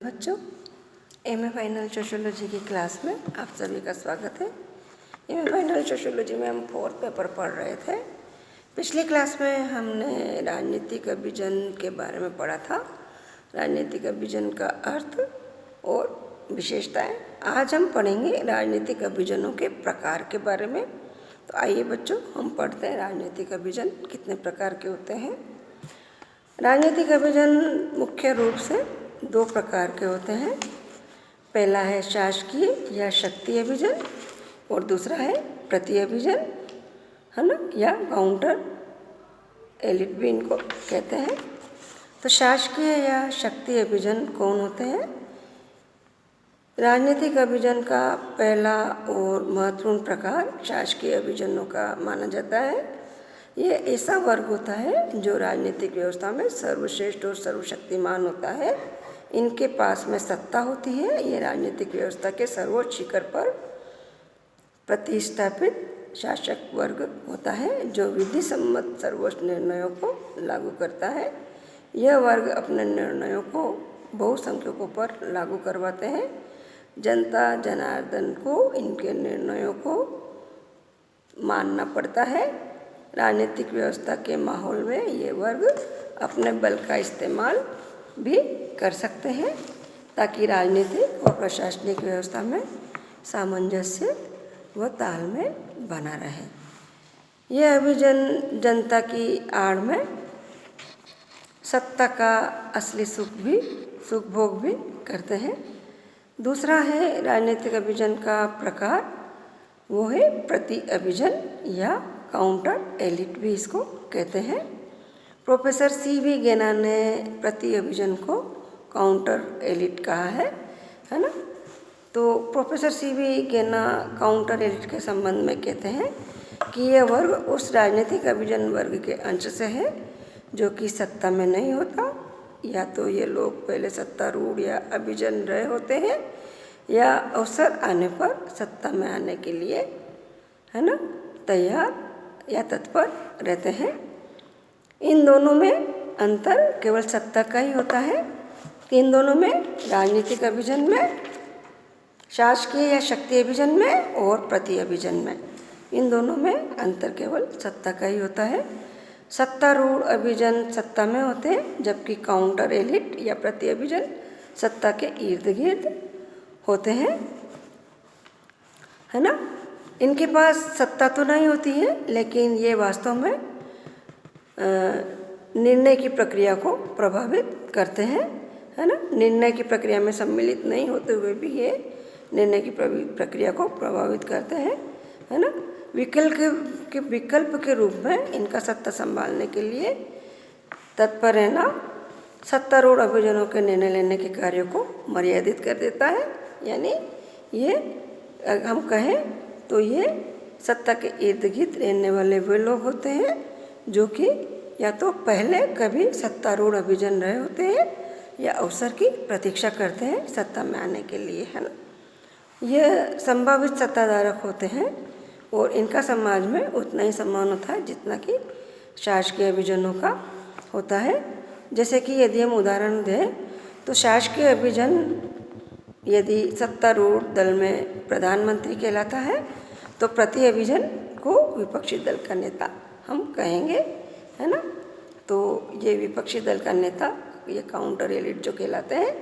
बच्चों, MA final sociology की class में आप सभी का स्वागत है। एमए फाइनल सोशियोलॉजी में हम 4th पेपर पढ़ रहे थे। पिछली क्लास में हमने राजनीतिक अभिजन के बारे में पढ़ा था, राजनीतिक अभिजन का अर्थ और विशेषताएं। आज हम पढ़ेंगे राजनीतिक अभिजनों के प्रकार के बारे में। तो आइए बच्चों, हम पढ़ते हैं राजनीतिक अभिजन कितने प्रकार के होते हैं। राजनीतिक अभिजन मुख्य रूप से 2 प्रकार के होते हैं। पहला है शासकीय या शक्ति अभिजन और दूसरा है प्रति अभिजन, है ना, या काउंटर एलिट भी इनको कहते हैं। तो शासकीय या शक्ति अभिजन कौन होते हैं? राजनीतिक अभिजन का पहला और महत्वपूर्ण प्रकार शासकीय अभिजनों का माना जाता है। ये ऐसा वर्ग होता है जो राजनीतिक व्यवस्था में सर्वश्रेष्ठ और सर्वशक्तिमान होता है। इनके पास में सत्ता होती है। ये राजनीतिक व्यवस्था के सर्वोच्च शिखर पर प्रतिष्ठापित शासक वर्ग होता है जो विधि सम्मत सर्वोच्च निर्णयों को लागू करता है। यह वर्ग अपने निर्णयों को बहुसंख्यकों पर लागू करवाते हैं। जनता जनार्दन को इनके निर्णयों को मानना पड़ता है। राजनीतिक व्यवस्था के माहौल में ये वर्ग अपने बल का इस्तेमाल भी कर सकते हैं ताकि राजनीतिक और प्रशासनिक व्यवस्था में सामंजस्य व तालमेल बना रहे। यह अभिजन जनता की आड़ में सत्ता का असली सुख भोग भी करते हैं। दूसरा है राजनीतिक अभिजन का प्रकार, वो है प्रति अभिजन या काउंटर एलिट भी इसको कहते हैं। Professor C.V. गेना ने प्रति अभिजन को काउंटर एलिट कहा है ना। तो प्रोफेसर C.V. गेना काउंटर एलिट के संबंध में कहते हैं कि यह वर्ग उस राजनीतिक अभिजन वर्ग के अंश से है जो कि सत्ता में नहीं होता। या तो ये लोग पहले सत्तारूढ़ या अभिजन रहे होते हैं या अवसर आने पर सत्ता में आने के लिए, है ना, तैयार या तत्पर रहते हैं। इन दोनों में अंतर केवल सत्ता का ही होता है। इन दोनों में राजनीतिक अभिजन में, शासकीय या शक्ति अभिजन में और प्रति अभिजन में, इन दोनों में अंतर केवल सत्ता का ही होता है। सत्तारूढ़ अभिजन सत्ता में होते हैं जबकि काउंटर एलिट या प्रति अभिजन सत्ता के इर्द गिर्द होते हैं, है ना। इनके पास सत्ता तो नहीं होती है लेकिन ये वास्तव में निर्णय की प्रक्रिया को प्रभावित करते हैं, है ना। निर्णय की प्रक्रिया में सम्मिलित नहीं होते हुए भी ये निर्णय की प्रक्रिया को प्रभावित करते हैं, है ना। विकल्प के रूप में इनका सत्ता संभालने के लिए तत्पर रहना सत्तारूढ़ अभिजनों के निर्णय लेने के कार्यों को मर्यादित कर देता है। यानी ये हम कहें तो ये सत्ता के इर्द गिर्द रहने वाले वे लोग होते हैं जो कि या तो पहले कभी सत्तारूढ़ अभिजन रहे होते हैं या अवसर की प्रतीक्षा करते हैं सत्ता में आने के लिए, है ना। यह संभावित सत्ताधारक होते हैं और इनका समाज में उतना ही सम्मान होता है जितना कि शासकीय अभिजनों का होता है। जैसे कि यदि हम उदाहरण दें तो शासकीय अभिजन यदि सत्तारूढ़ दल में प्रधानमंत्री कहलाता है तो प्रति अभिजन को विपक्षी दल का नेता हम कहेंगे, है ना। तो ये विपक्षी दल का नेता, ये काउंटर एलिट जो कहलाते हैं,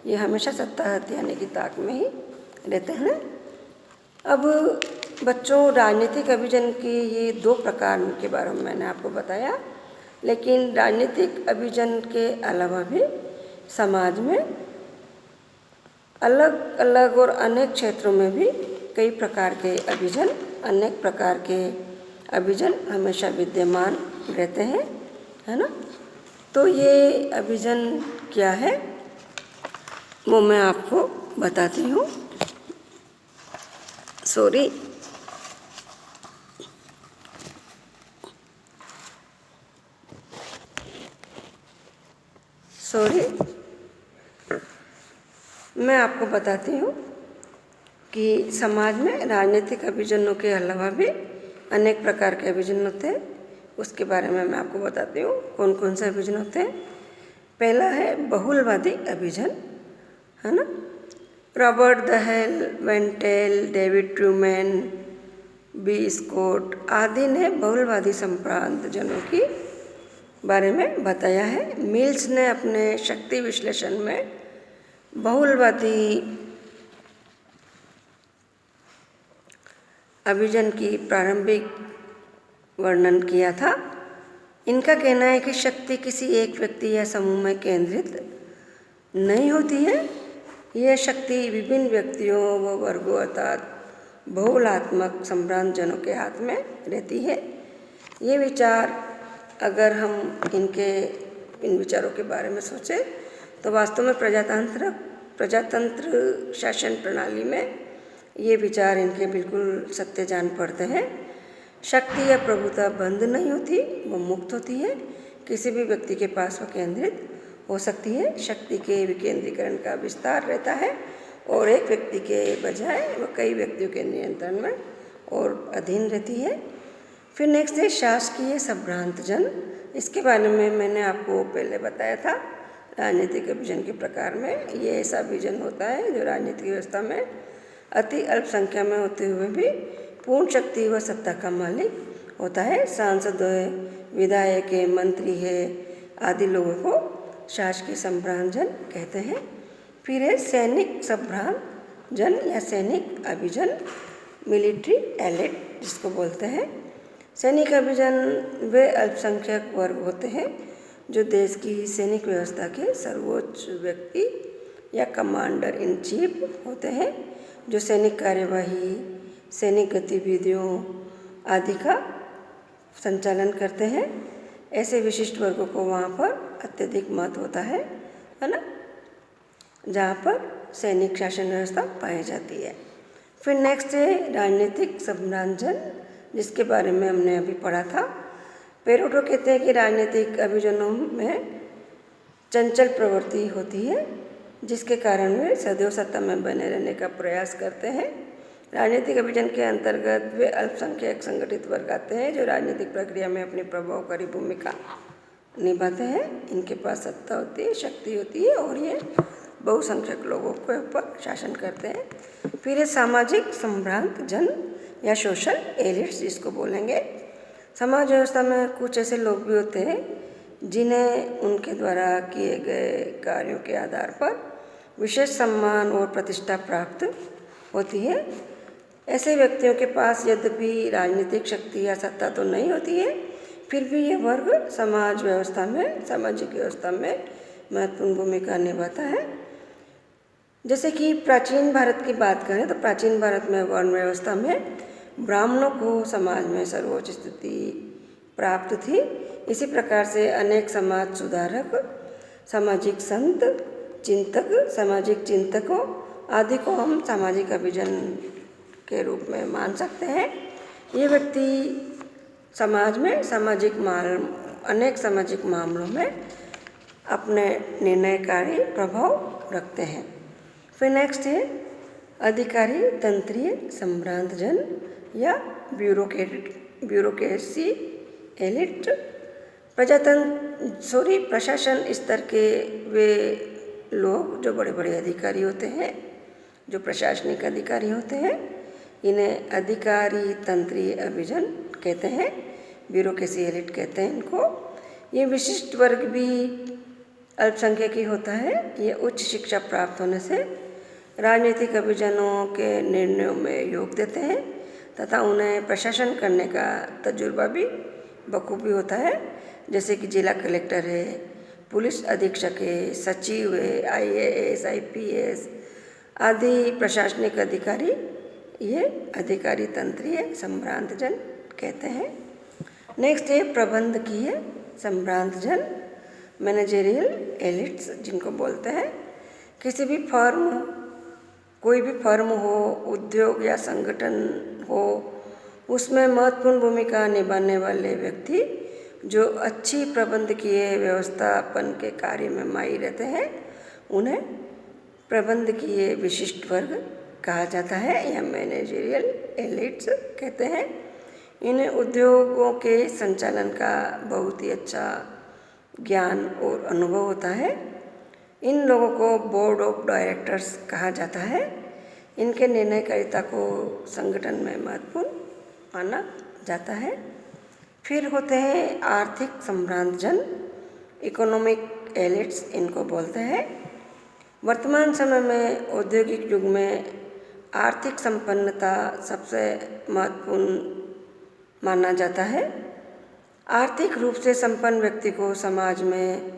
ये हमेशा सत्ता हथियाने की ताक में ही रहते हैं। अब बच्चों, राजनीतिक अभिजन के ये 2 प्रकार के बारे में मैंने आपको बताया, लेकिन राजनीतिक अभिजन के अलावा भी समाज में अलग अलग और अनेक क्षेत्रों में भी कई प्रकार के अभिजन, अनेक प्रकार के अभिजन हमेशा विद्यमान रहते हैं, है ना। तो ये अभिजन क्या है वो मैं आपको बताती हूँ। मैं आपको बताती हूँ कि समाज में राजनीतिक अभिजनों के अलावा भी अनेक प्रकार के अभिजन होते हैं। उसके बारे में मैं आपको बताती हूँ कौन कौन से अभिजन होते हैं। पहला है बहुलवादी अभिजन। है ना। रॉबर्ट दहेल, वेंटेल, डेविड ट्रूमैन, बी स्कॉट आदि ने बहुलवादी संप्रांत जनों की बारे में बताया है। मिल्स ने अपने शक्ति विश्लेषण में बहुलवादी अभिजन की प्रारंभिक वर्णन किया था। इनका कहना है कि शक्ति किसी एक व्यक्ति या समूह में केंद्रित नहीं होती है। यह शक्ति विभिन्न व्यक्तियों व वर्गों अर्थात बहुलात्मक संभ्रांत जनों के हाथ में रहती है। ये विचार अगर हम इन विचारों के बारे में सोचें तो वास्तव में प्रजातंत्र शासन प्रणाली में ये विचार इनके बिल्कुल सत्य जान पड़ते हैं। शक्ति या प्रभुता बंद नहीं होती, वो मुक्त होती है। किसी भी व्यक्ति के पास वह केंद्रित हो सकती है। शक्ति के विकेंद्रीकरण का विस्तार रहता है और एक व्यक्ति के बजाय वह कई व्यक्तियों के नियंत्रण में और अधीन रहती है। फिर नेक्स्ट है शासकीय संभ्रांत जन। इसके बारे में मैंने आपको पहले बताया था। राजनीतिक अभिजन के प्रकार में ये ऐसा अभिजन होता है जो राजनीतिक व्यवस्था में अति अल्प संख्या में होते हुए भी पूर्ण शक्ति व सत्ता का मालिक होता है। सांसद है, विधायक है, मंत्री है आदि लोगों को शासकीय संभ्रांत जन कहते हैं। फिर है सैनिक संभ्रांत जन या सैनिक अभिजन, मिलिट्री एलिट जिसको बोलते हैं। सैनिक अभिजन वे अल्पसंख्यक वर्ग होते हैं जो देश की सैनिक व्यवस्था के सर्वोच्च व्यक्ति या कमांडर इन चीफ होते हैं, जो सैनिक कार्यवाही, सैनिक गतिविधियों आदि का संचालन करते हैं। ऐसे विशिष्ट वर्गों को वहाँ पर अत्यधिक महत्व होता है ना, जहाँ पर सैनिक शासन व्यवस्था पाई जाती है। फिर नेक्स्ट है राजनीतिक संभ्रांत जन, जिसके बारे में हमने अभी पढ़ा था। पेरोटो कहते हैं कि राजनीतिक अभिजनों में चंचल प्रवृत्ति होती है, जिसके कारण वे सदैव सत्ता में बने रहने का प्रयास करते हैं। राजनीतिक अभिजन के अंतर्गत वे अल्पसंख्यक संगठित वर्ग आते हैं जो राजनीतिक प्रक्रिया में अपनी प्रभावकारी भूमिका निभाते हैं। इनके पास सत्ता होती है, शक्ति होती है और ये बहुसंख्यक लोगों के ऊपर शासन करते हैं। फिर ये सामाजिक संभ्रांत जन या सोशल एलिट्स जिसको बोलेंगे। समाज व्यवस्था में कुछ ऐसे लोग भी होते हैं जिन्हें उनके द्वारा किए गए कार्यों के आधार पर विशेष सम्मान और प्रतिष्ठा प्राप्त होती है। ऐसे व्यक्तियों के पास यद्यपि राजनीतिक शक्ति या सत्ता तो नहीं होती है, फिर भी ये वर्ग सामाजिक व्यवस्था में महत्वपूर्ण भूमिका निभाता है। जैसे कि प्राचीन भारत की बात करें तो प्राचीन भारत में वर्ण व्यवस्था में ब्राह्मणों को समाज में सर्वोच्च स्थिति प्राप्त थी। इसी प्रकार से अनेक समाज सुधारक, सामाजिक संत, चिंतक, सामाजिक चिंतकों आदि को हम सामाजिक अभिजन के रूप में मान सकते हैं। ये व्यक्ति समाज में अनेक सामाजिक मामलों में अपने निर्णयकारी प्रभाव रखते हैं। फिर नेक्स्ट है अधिकारी तंत्रीय संभ्रांत जन या ब्यूरोक्रेसी एलिट। प्रशासन स्तर के वे लोग जो बड़े बड़े अधिकारी होते हैं, जो प्रशासनिक अधिकारी होते हैं, इन्हें अधिकारी तंत्रीय अभिजन कहते हैं, ब्यूरोक्रेसी एलिट कहते हैं इनको। ये विशिष्ट वर्ग भी अल्पसंख्यक ही होता है। ये उच्च शिक्षा प्राप्त होने से राजनीतिक अभिजनों के निर्णयों में योग देते हैं तथा उन्हें प्रशासन करने का तजुर्बा भी बखूबी होता है। जैसे कि जिला कलेक्टर है, पुलिस अधीक्षक है, सचिव है, IAS, IPS आदि प्रशासनिक अधिकारी ये अधिकारी तंत्रीय संभ्रांत जन कहते हैं। नेक्स्ट है प्रबंधकीय संभ्रांत जन, मैनेजरियल एलिट्स जिनको बोलते हैं। कोई भी फर्म हो, उद्योग या संगठन हो, उसमें महत्वपूर्ण भूमिका निभाने वाले व्यक्ति जो अच्छी प्रबंधकीय व्यवस्थापन के कार्य में माहिर रहते हैं, उन्हें प्रबंधकीय विशिष्ट वर्ग कहा जाता है या मैनेजरियल एलिट्स कहते हैं। इन्हें उद्योगों के संचालन का बहुत ही अच्छा ज्ञान और अनुभव होता है। इन लोगों को बोर्ड ऑफ डायरेक्टर्स कहा जाता है। इनके निर्णयकारिता को संगठन में महत्वपूर्ण माना जाता है। फिर होते हैं आर्थिक सम्रांतजन, इकोनॉमिक एलिट्स इनको बोलते हैं। वर्तमान समय में औद्योगिक युग में आर्थिक संपन्नता सबसे महत्वपूर्ण माना जाता है। आर्थिक रूप से संपन्न व्यक्ति को समाज में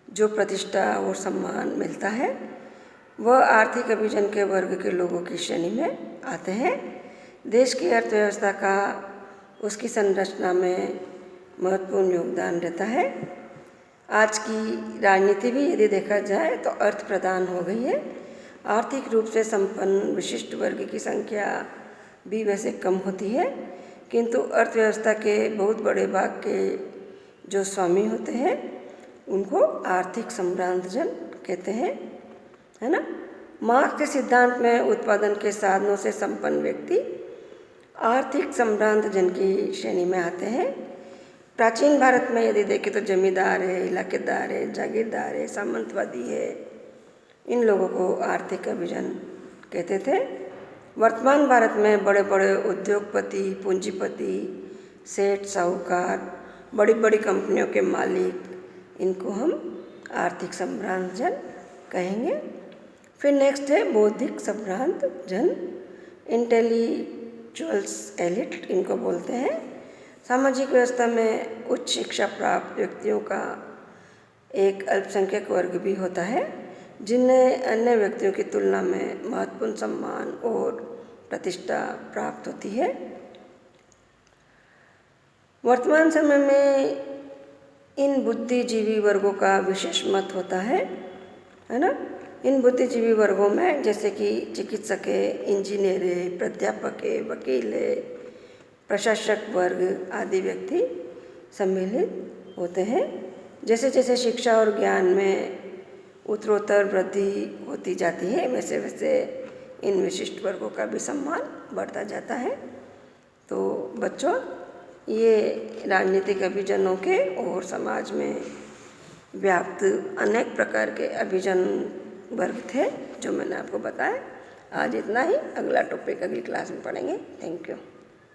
जो प्रतिष्ठा और सम्मान मिलता है वह आर्थिक अभिजन के वर्ग के लोगों की श्रेणी में आते हैं। देश की अर्थव्यवस्था का उसकी संरचना में महत्वपूर्ण योगदान रहता है। आज की राजनीति भी यदि देखा जाए तो अर्थ प्रधान हो गई है। आर्थिक रूप से संपन्न विशिष्ट वर्ग की संख्या भी वैसे कम होती है, किंतु अर्थव्यवस्था के बहुत बड़े भाग के जो स्वामी होते हैं उनको आर्थिक सम्रांतजन कहते हैं, है ना। मार्क्स के सिद्धांत में उत्पादन के साधनों से संपन्न व्यक्ति आर्थिक सम्रांतजन की श्रेणी में आते हैं। प्राचीन भारत में यदि देखें तो जमींदार है, इलाकेदार है, जागीरदार है, सामंतवादी है, इन लोगों को आर्थिक अभिजन कहते थे। वर्तमान भारत में बड़े बड़े उद्योगपति, पूंजीपति, सेठ, साहूकार, बड़ी बड़ी कंपनियों के मालिक, इनको हम आर्थिक सम्रांतजन कहेंगे। फिर नेक्स्ट है बौद्धिक सम्रांतजन, इंटेलेक्चुअल्स एलिट इनको बोलते हैं। सामाजिक व्यवस्था में उच्च शिक्षा प्राप्त व्यक्तियों का एक अल्पसंख्यक वर्ग भी होता है, जिन्हें अन्य व्यक्तियों की तुलना में महत्वपूर्ण सम्मान और प्रतिष्ठा प्राप्त होती है। वर्तमान समय में इन बुद्धिजीवी वर्गों का विशेष मत होता है ना। इन बुद्धिजीवी वर्गों में जैसे कि चिकित्सक है, इंजीनियर है, प्राध्यापक है, वकील है, प्रशासक वर्ग आदि व्यक्ति सम्मिलित होते हैं। जैसे जैसे शिक्षा और ज्ञान में उत्तरोत्तर वृद्धि होती जाती है वैसे वैसे इन विशिष्ट वर्गों का भी सम्मान बढ़ता जाता है। तो बच्चों, ये राजनीतिक अभिजनों के और समाज में व्याप्त अनेक प्रकार के अभिजन वर्ग थे जो मैंने आपको बताया। आज इतना ही, अगला टॉपिक अगली क्लास में पढ़ेंगे। Thank you.